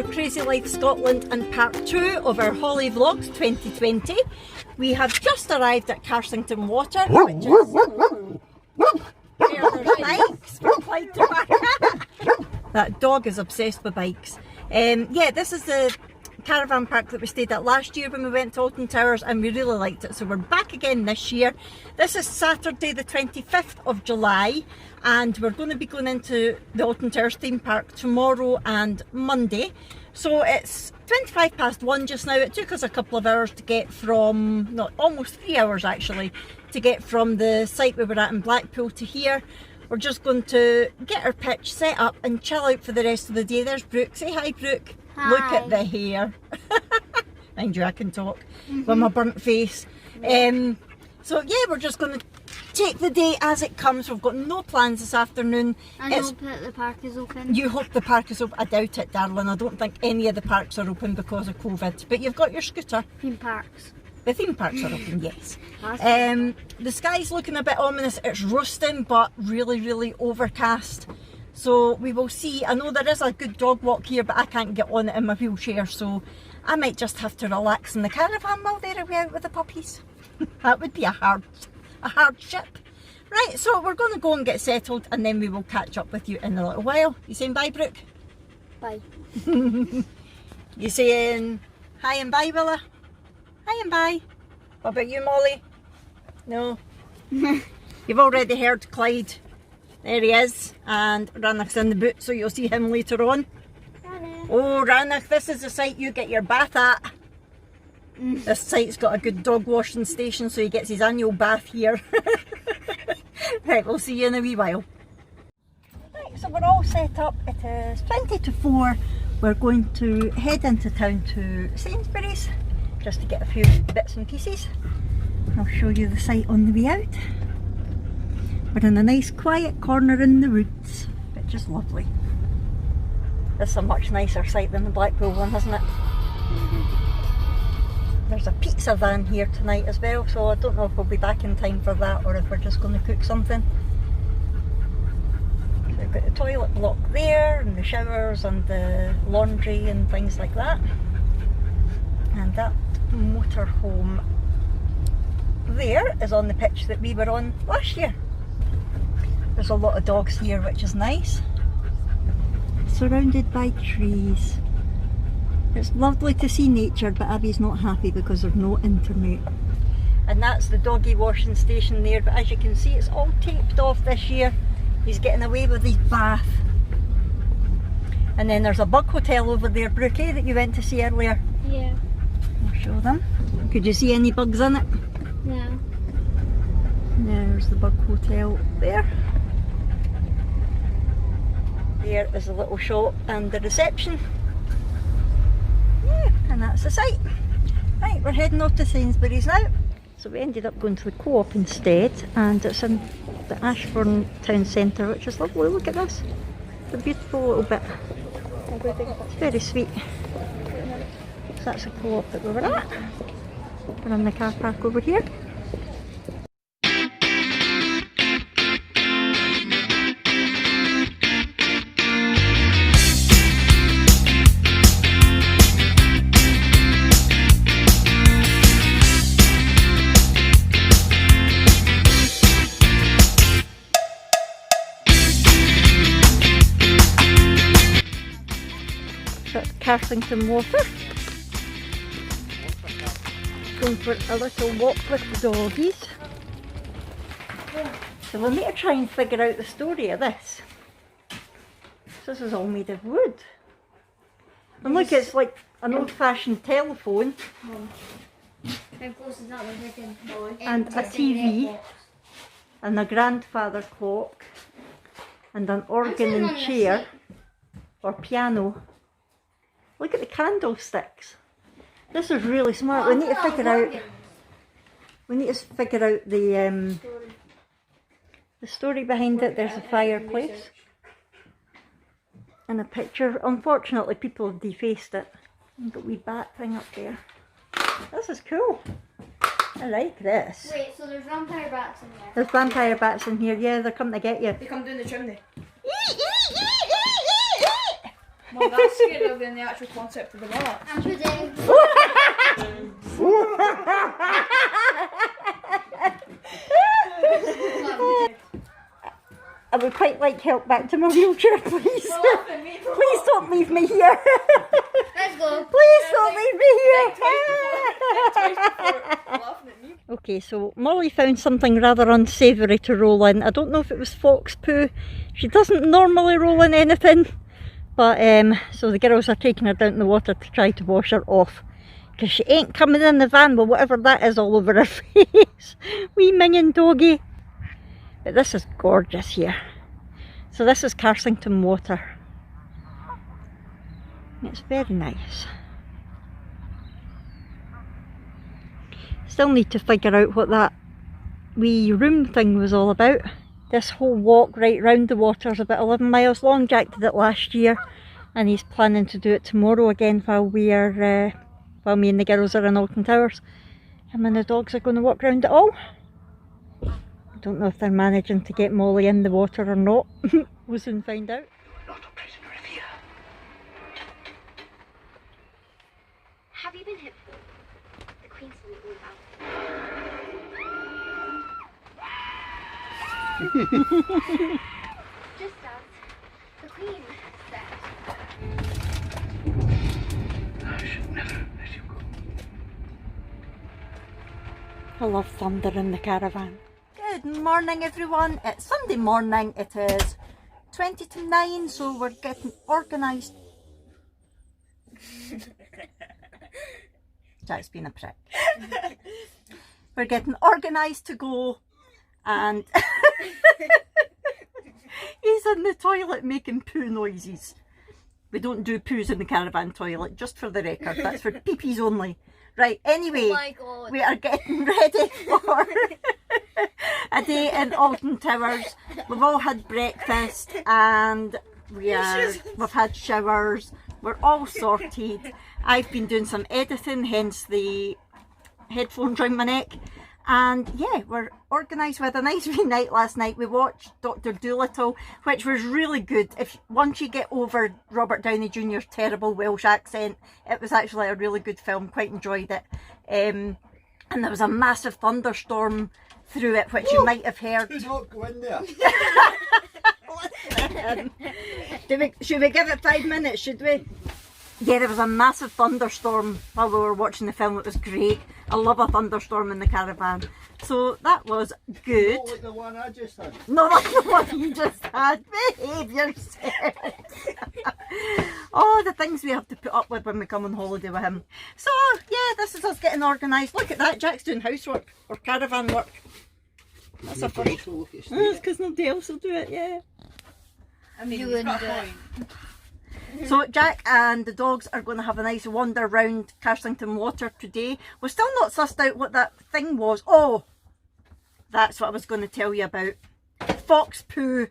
our Crazy Life Scotland and part 2 of our Holi-Vlogs 2020. We have just arrived at Carsington Water, which is... there's bikes for Clyde to park. That dog is obsessed with bikes. Yeah, this is the caravan park that we stayed at last year when we went to Alton Towers, and we really liked it, so we're back again this year. This is Saturday the 25th of July, and we're going to be going into the Alton Towers theme park tomorrow and Monday. So it's 1:25 just now. It took us a couple of hours to get from, not almost 3 hours actually, to get from the site we were at in Blackpool to here. We're just going to get our pitch set up and chill out for the rest of the day. There's Brooke. Say hi, Brooke. Hi. Look at the hair. Mind you, I can talk with my burnt face. So yeah, we're just going to take the day as it comes. We've got no plans this afternoon. I hope that the park is open. You hope the park is open? I doubt it, darling. I don't think any of the parks are open because of COVID. But you've got your scooter. Theme parks. The theme parks are open, yes. The sky's looking a bit ominous. It's roasting, but really overcast. So we will see. I know there is a good dog walk here, but I can't get on it in my wheelchair, so I might just have to relax in the caravan while they're away out with the puppies. That would be a hardship. Right, so we're going to go and get settled, and then we will catch up with you in a little while. You saying bye, Brooke? Bye. You saying hi and bye, Willa? Hi and bye. What about you, Molly? No? You've already heard Clyde. There he is, and Ranach's in the boot, so you'll see him later on. Ranach. Oh, Ranach, this is the site you get your bath at. This site's got a good dog washing station, so he gets his annual bath here. Right, we'll see you in a wee while. Right, so we're all set up. It is 20 to 4. We're going to head into town to Sainsbury's, just to get a few bits and pieces. I'll show you the site on the way out. We're in a nice quiet corner in the woods, which is lovely. This is a much nicer site than the Blackpool one, isn't it? There's a pizza van here tonight as well, so I don't know if we'll be back in time for that or if we're just going to cook something. So we've got the toilet block there, and the showers and the laundry and things like that. And that motorhome there is on the pitch that we were on last year. There's a lot of dogs here, which is nice. Surrounded by trees. It's lovely to see nature, but Abby's not happy because there's no internet. And that's the doggy washing station there, but as you can see, it's all taped off this year. He's getting away with his bath. And then there's a bug hotel over there, Brooke, that you went to see earlier. Yeah. I'll show them. Could you see any bugs in it? No. There's the bug hotel there. There is a little shop and the reception. Yeah, and that's the site. Right, we're heading off to Sainsbury's now. So we ended up going to the Co-op instead, and it's in the Ashbourne town centre, which is lovely. Look at this. It's a beautiful little bit. It's very sweet. So that's the Co-op that we were at. We're in the car park over here. Carsington Water. Going for a little walk with the doggies. So we'll need to try and figure out the story of this. So this is all made of wood. And look, it's like an old-fashioned telephone. How close is that one? And a TV. And a grandfather clock. And an organ and chair. Or piano. Look at the candlesticks. This is really smart. We need to figure out. We need to figure out the story behind it. There's a fireplace and a picture. Unfortunately, people have defaced it. Got a wee bat thing up there. This is cool. I like this. Wait, so there's vampire bats in there? There's vampire bats in here. Yeah, they're coming to get you. They come down the chimney. Well, that's scarier than the actual concept of the box. I'm pudding. I would quite like help back to my wheelchair, please. Please don't leave me here. Let's go. Please don't leave me here. Okay, so Molly found something rather unsavoury to roll in. I don't know if it was fox poo. She doesn't normally roll in anything. But, so the girls are taking her down to the water to try to wash her off. Because she ain't coming in the van with whatever that is all over her face. Wee minging doggy. But this is gorgeous here. So this is Carsington Water. It's very nice. Still need to figure out what that wee room thing was all about. This whole walk right round the water is about 11 miles long. Jack did it last year and he's planning to do it tomorrow again while me and the girls are in Alton Towers. Him and the dogs are going to walk round it all. I don't know if they're managing to get Molly in the water or not. We'll soon find out. Not a prisoner of here. Have you been hit before? The Queen's told me all about it. Just as the Queen said. I should never let you go. I love thunder in the caravan. Good morning everyone, it's Sunday morning, it is 20 to 9, so we're getting organised. Jack's been a prick. We're getting organised to go and he's in the toilet making poo noises. We don't do poos in the caravan toilet, just for the record, that's for peepees only. Right, anyway, Oh my God. we are getting ready for a day in Alton Towers. We've all had breakfast and we've had showers. We're all sorted. I've been doing some editing, hence the headphones round my neck. And yeah, we're organised with a nice wee night last night. We watched Dr. Dolittle, which was really good. Once you get over Robert Downey Jr.'s terrible Welsh accent, it was actually a really good film. Quite enjoyed it. And there was a massive thunderstorm through it, which you might have heard. Do not go in there. Should we give it 5 minutes, should we? Yeah, there was a massive thunderstorm while we were watching the film. It was great. I love a thunderstorm in the caravan. So that was good. Not like the one I just had. Not like the one you just had. Behave yourself. Oh, the things we have to put up with when we come on holiday with him. So yeah, this is us getting organised. Look at that, Jack's doing housework or caravan work. That's a first. It's because nobody else will do it, yeah. I mean, You you've got a wouldn't point. So Jack and the dogs are going to have a nice wander around Carsington Water today. We're still not sussed out what that thing was. Oh, that's what I was going to tell you about. Fox poo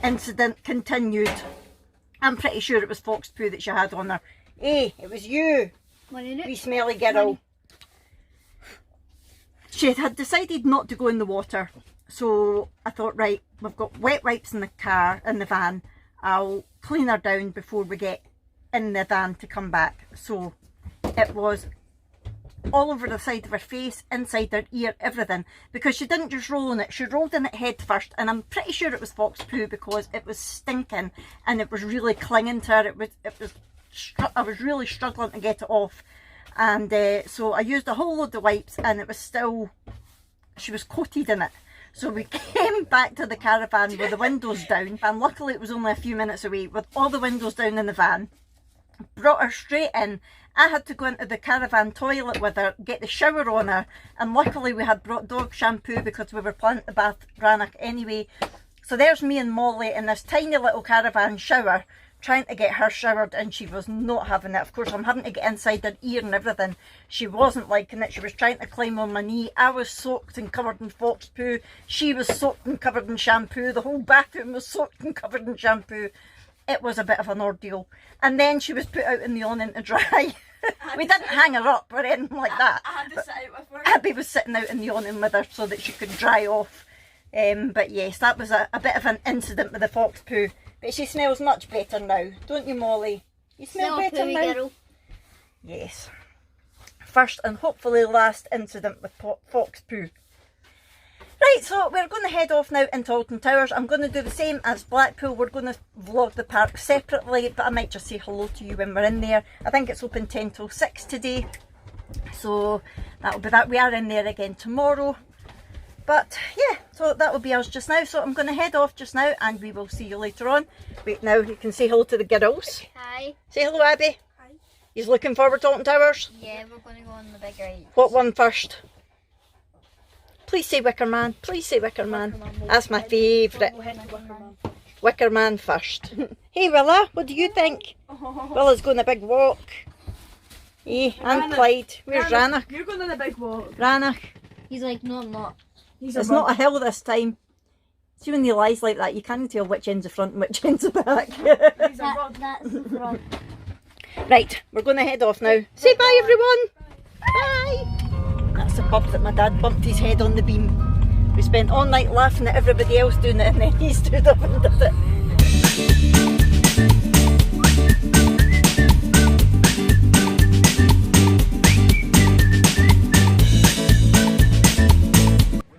incident continued. I'm pretty sure it was fox poo that she had on her. Hey, it was you, wee smelly girl. She had decided not to go in the water. So I thought, right, we've got wet wipes in the car, in the van. I'll clean her down before we get in the van to come back. So it was all over the side of her face, inside her ear, everything, because she didn't just roll in it, she rolled in it head first, and I'm pretty sure it was fox poo because it was stinking and it was really clinging to her. I was really struggling to get it off, and so I used a whole load of wipes and it was still, she was coated in it. So we came back to the caravan with the windows down, and luckily it was only a few minutes away, with all the windows down in the van. Brought her straight in. I had to go into the caravan toilet with her, get the shower on her, and luckily we had brought dog shampoo because we were planning to bath Brannock anyway. So there's me and Molly in this tiny little caravan shower, trying to get her showered, and she was not having it. Of course, I'm having to get inside her ear and everything. She wasn't liking it. She was trying to climb on my knee. I was soaked and covered in fox poo. She was soaked and covered in shampoo. The whole bathroom was soaked and covered in shampoo. It was a bit of an ordeal. And then she was put out in the awning to dry. We didn't hang her up or anything like that. I had to sit out with her. Abby was sitting out in the awning with her so that she could dry off. But yes, that was a bit of an incident with the fox poo. But she smells much better now, don't you, Molly? You smell better now? Girl. Yes. First and hopefully last incident with fox poo. Right, so we're going to head off now into Alton Towers. I'm going to do the same as Blackpool. We're going to vlog the park separately, but I might just say hello to you when we're in there. I think it's open 10 till 6 today. So that'll be that. We are in there again tomorrow. But yeah, so that will be us just now. So I'm going to head off just now and we will see you later on. Wait, now you can say hello to the girls. Hi. Say hello, Abby. Hi. He's looking forward to Alton Towers? Yeah, we're going to go on the big ride. What one first? Please say Wicker Man. Please say Wicker Man. That's my favourite. Wicker Man first. Hey Willa, what do you think? Willa's going a big walk. Eh, and Rannoch. Clyde. Where's Rannoch? You're going on a big walk. Rannoch. He's like, no, I'm not. It's not a hill this time. See when he lies like that, you can't tell which end's the front and which end's the back. He's a rod. That's the front. Right, we're going to head off now. Say bye everyone. Bye. That's the pub that my dad bumped his head on the beam. We spent all night laughing at everybody else doing it and then he stood up and did it.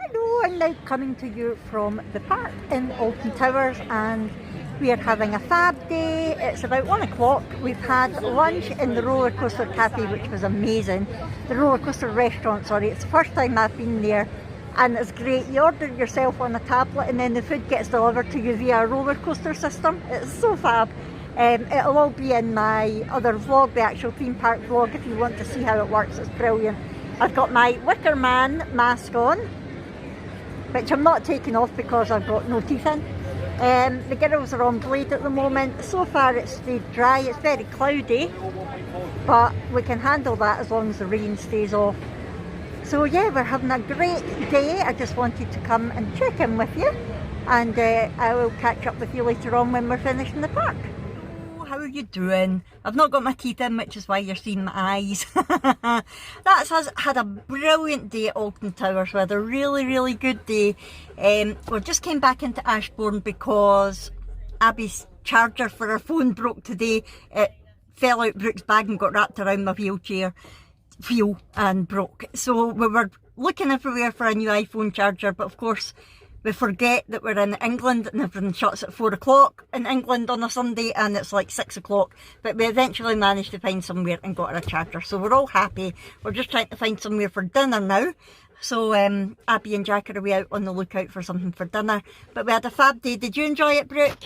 Hello, I'm now coming to you from the park in Alton Towers and we are having a fab day. It's about 1 o'clock. We've had lunch in the roller coaster cafe, which was amazing. The roller coaster restaurant, sorry. It's the first time I've been there and it's great. You order yourself on a tablet and then the food gets delivered to you via a roller coaster system. It's so fab. It'll all be in my other vlog, the actual theme park vlog, if you want to see how it works. It's brilliant. I've got my Wicker Man mask on, which I'm not taking off because I've got no teeth in. The girls are on blade at the moment. So far it's stayed dry. It's very cloudy, but we can handle that as long as the rain stays off. So yeah, we're having a great day. I just wanted to come and check in with you, and I will catch up with you later on when we're finishing the park. How are you doing? I've not got my teeth in, which is why you're seeing my eyes. That's had a brilliant day at Alton Towers. We had a really good day. We just came back into Ashbourne because Abby's charger for her phone broke today. It fell out Brooke's bag and got wrapped around my wheelchair wheel and broke. So we were looking everywhere for a new iPhone charger, but of course we forget that we're in England and everything shuts at 4 o'clock in England on a Sunday and it's like 6 o'clock. But we eventually managed to find somewhere and got her a charger. So we're all happy. We're just trying to find somewhere for dinner now. So Abby and Jack are away out on the lookout for something for dinner. But we had a fab day. Did you enjoy it, Brooke?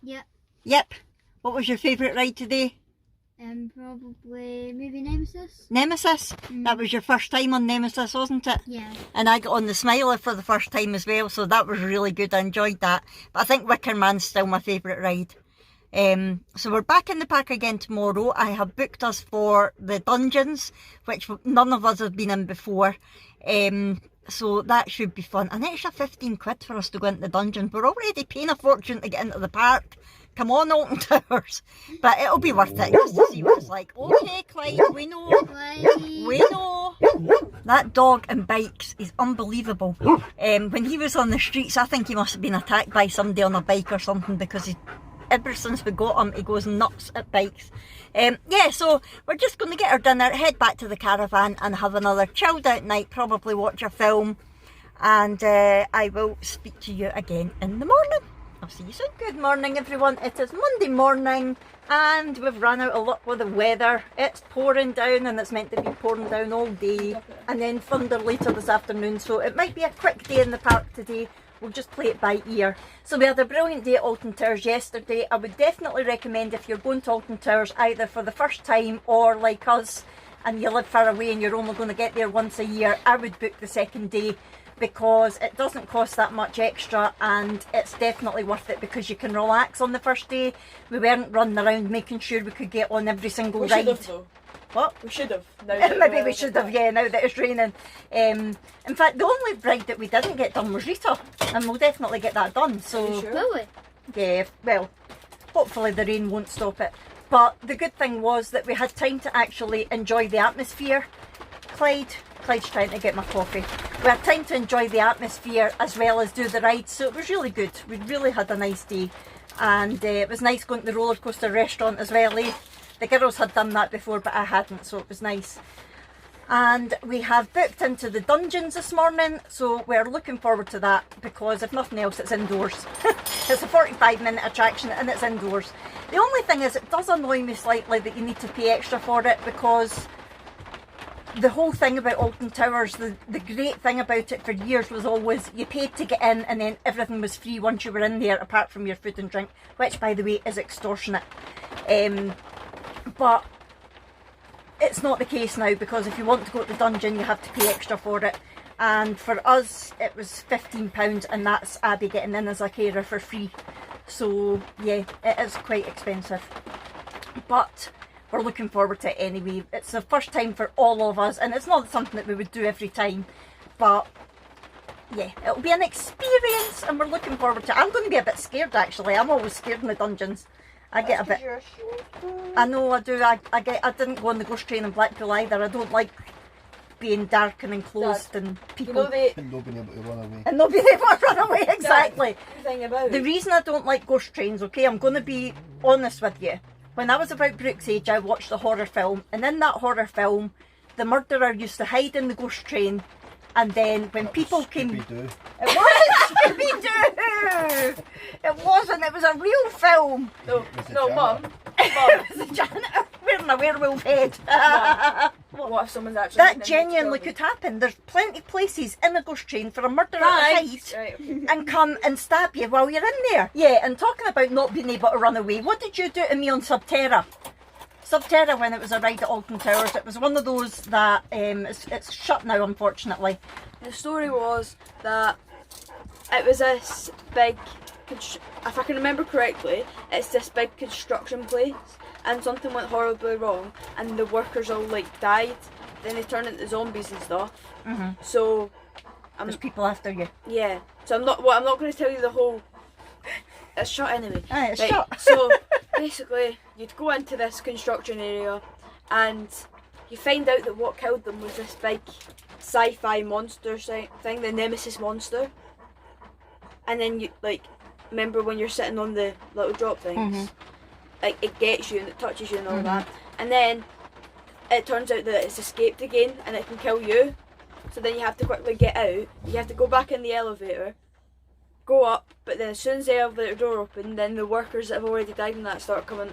Yep. Yep. What was your favourite ride today? Probably maybe Nemesis. Nemesis? That was your first time on Nemesis, wasn't it? Yeah. And I got on the Smiler for the first time as well, so that was really good. I enjoyed that. But I think Wicker Man's still my favourite ride. So we're back in the park again tomorrow. I have booked us for the dungeons, which none of us have been in before. So that should be fun. An extra 15 quid for us to go into the dungeon. We're already paying a fortune to get into the park. Come on, Alton Towers. But it'll be worth it just to see what it's like. Okay, Clyde, we know. We know. That dog and bikes is unbelievable. When he was on the streets, I think he must have been attacked by somebody on a bike or something, because ever since we got him, he goes nuts at bikes. Yeah, so we're just going to get our dinner, head back to the caravan and have another chilled out night, probably watch a film. And I will speak to you again in the morning. I'll see you soon. Good morning everyone, it is Monday morning and we've run out of luck with the weather. It's pouring down and it's meant to be pouring down all day and then thunder later this afternoon, so it might be a quick day in the park today. We'll just play it by ear. So we had a brilliant day at Alton Towers yesterday. I would definitely recommend, if you're going to Alton Towers either for the first time or like us and you live far away and you're only going to get there once a year, I would book the second day, because it doesn't cost that much extra and it's definitely worth it because you can relax on the first day. We weren't running around making sure we could get on every single ride. We should have though. What? We should have. Maybe we should have, yeah, now that it's raining. In fact, the only ride that we didn't get done was Rita, and we'll definitely get that done. So, Sure? Will we? yeah, well, hopefully the rain won't stop it. But the good thing was that we had time to actually enjoy the atmosphere. Clyde's trying to get my coffee. We had time to enjoy the atmosphere as well as do the rides, so it was really good. We really had a nice day. and it was nice going to the roller coaster restaurant as well. The girls had done that before, but I hadn't, so it was nice. And we have booked into the dungeons this morning, so we're looking forward to that, because if nothing else, it's indoors. It's a 45-minute attraction and it's indoors. The only thing is, it does annoy me slightly that you need to pay extra for it, because the whole thing about Alton Towers, the great thing about it for years was always you paid to get in and then everything was free once you were in there, apart from your food and drink, which by the way is extortionate. But it's not the case now, because if you want to go to the dungeon you have to pay extra for it, and for us it was £15, and that's Abby getting in as a carer for free. So yeah, it is quite expensive, but we're looking forward to it anyway. It's the first time for all of us, and it's not something that we would do every time, but yeah, it'll be an experience and we're looking forward to it. I'm going to be a bit scared actually. I'm always scared in the dungeons. I get a bit. I know I do. I didn't go on the ghost train in Blackpool either. I don't like being dark and enclosed and people. And not being able to run away. And not being able to run away, exactly. The thing about The reason I don't like ghost trains, okay, I'm going to be honest with you. When I was about Brooke's age, I watched a horror film, and in that horror film, the murderer used to hide in the ghost train, and then when people came... Scooby-Doo. It was Scooby-Doo! It wasn't, it was a real film. no, Mum. It was a janitor wearing a werewolf head. What if someone's actually... That genuinely could happen. There's plenty of places in a ghost train for a murderer to hide Right. and come and stab you while you're in there. Yeah, and talking about not being able to run away, what did you do to me on Subterra? Subterra, when it was a ride at Alton Towers, it was one of those that it's shut now, unfortunately. The story was that it was this big, if I can remember correctly, it's this big construction place, and something went horribly wrong, and the workers all like died. Then they turned into zombies and stuff. So There's people after you. yeah. So I'm not going to tell you the whole. It's shut anyway. Aye, it's Right, shut. So basically, you'd go into this construction area, and you find out that what killed them was this big sci-fi monster thing, the Nemesis monster. And then you remember when you're sitting on the little drop things, like it gets you and it touches you and all that, and then it turns out that it's escaped again and it can kill you. So then you have to quickly get out. You have to go back in the elevator, go up, but then as soon as the elevator door opened, then the workers that have already died in that start coming,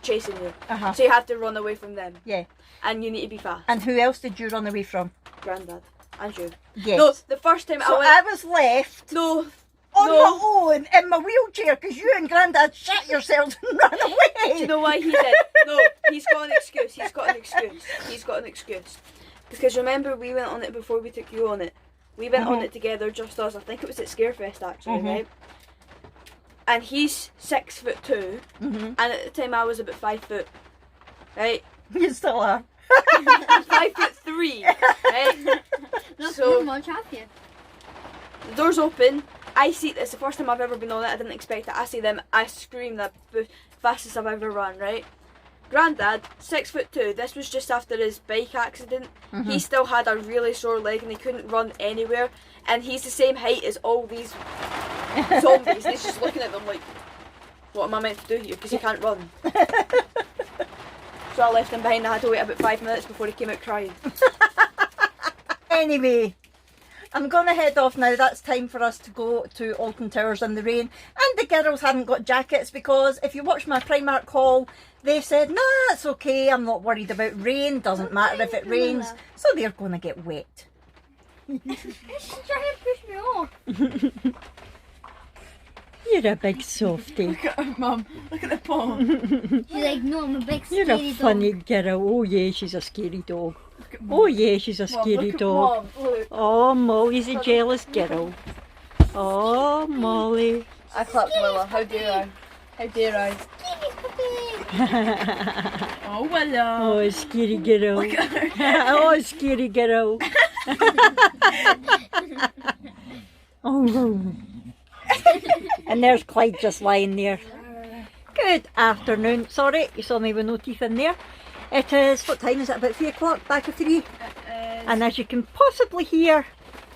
chasing you. So you have to run away from them. Yeah. And you need to be fast. And who else did you run away from? Grandad. And you. Yes. No, the first time So I I went... was left No. on No. my own in my wheelchair because you and Grandad shut yourselves and ran away. Do you know why he did? No, he's got an excuse. He's got an excuse. Because remember, we went on it before we took you on it. We went on it together, just us. I think it was at Scarefest actually, right? And he's 6'2", and at the time I was about 5 foot, right? You still are. 5'3", right? Not So- too much off you. The door's open. I see. It's the first time I've ever been on it. I didn't expect it. I see them. I scream the fastest I've ever run. Right. Grandad, 6'2". This was just after his bike accident. He still had a really sore leg and he couldn't run anywhere. And he's the same height as all these zombies. He's just looking at them like, what am I meant to do here? Because he can't run. So I left him behind. I had to wait about 5 minutes before he came out crying. Anyway, I'm going to head off now. That's time for us to go to Alton Towers in the rain. And the girls haven't got jackets because if you watch my Primark haul, they said, nah, it's okay. I'm not worried about rain. Doesn't matter if it rains. So they're going to get wet. She's trying to push me off. You're a big softie. Look at her, Mum. Look at the paw. She's like, no, I'm a big You're scary a funny dog. girl. Oh yeah, she's a scary dog. Oh yeah, she's a scary look at dog. Mum, look. Oh, Molly's a jealous girl. Oh, Molly. I clapped Willa. How dare I? How dare I? Oh, Willa. Oh, scary girl. Look at her. Oh, scary girl. Oh. And there's Clyde just lying there. Good afternoon. Sorry, you saw me with no teeth in there. It is, what time is it? About 3 o'clock, back at 3. And as you can possibly hear,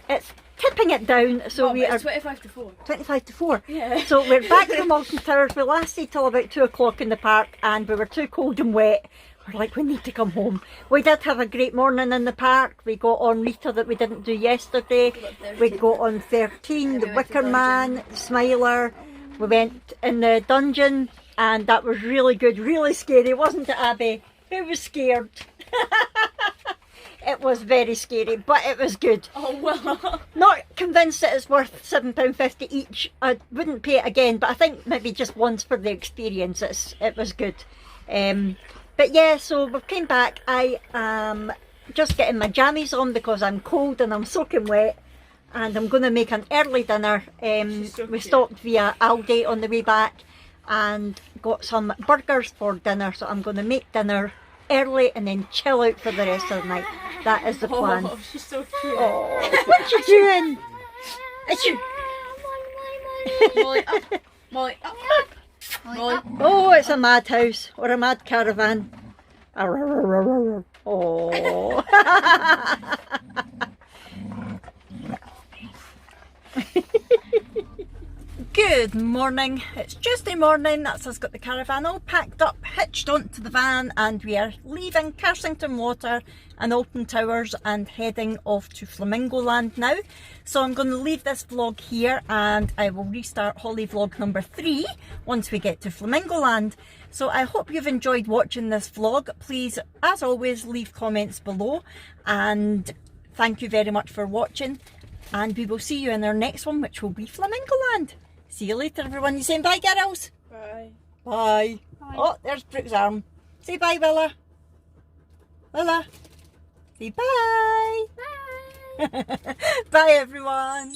it's tipping it down. So Oh, we but are it's 25 to 4. 25 to 4. Yeah. So we're back from Alton Towers. We lasted till about 2 o'clock in the park and we were too cold and wet. We're like, we need to come home. We did have a great morning in the park. We got on Rita that we didn't do yesterday. We got on 13, the Wicker Man, Smiler. We went in the dungeon and that was really good, really scary, wasn't it, Abby? Who was scared? It was very scary, but it was good. Oh, well. Not convinced that it's worth £7.50 each. I wouldn't pay it again, but I think maybe just once for the experience. It was good. But yeah, so we came back. I am just getting my jammies on because I'm cold and I'm soaking wet. And I'm going to make an early dinner. We stopped via Aldi on the way back and got some burgers for dinner. So I'm going to make dinner early and then chill out for the rest of the night. That is the plan. Oh, she's so cute. Oh, what you doing? Molly up. Molly up. Molly. Oh, it's a madhouse or a mad caravan. Oh. Good morning. It's Tuesday morning. That's us got the caravan all packed up, hitched onto the van, and we are leaving Carsington Water and Alton Towers and heading off to Flamingo Land now. So I'm going to leave this vlog here and I will restart Holi-Vlog number 3 once we get to Flamingo Land. So I hope you've enjoyed watching this vlog. Please, as always, leave comments below and thank you very much for watching. And we will see you in our next one, which will be Flamingo Land. See you later, everyone. You saying bye, girls? Bye. Bye. Bye. Oh, there's Brooke's arm. Say bye, Willa. Willa. Say bye. Bye. Bye, everyone.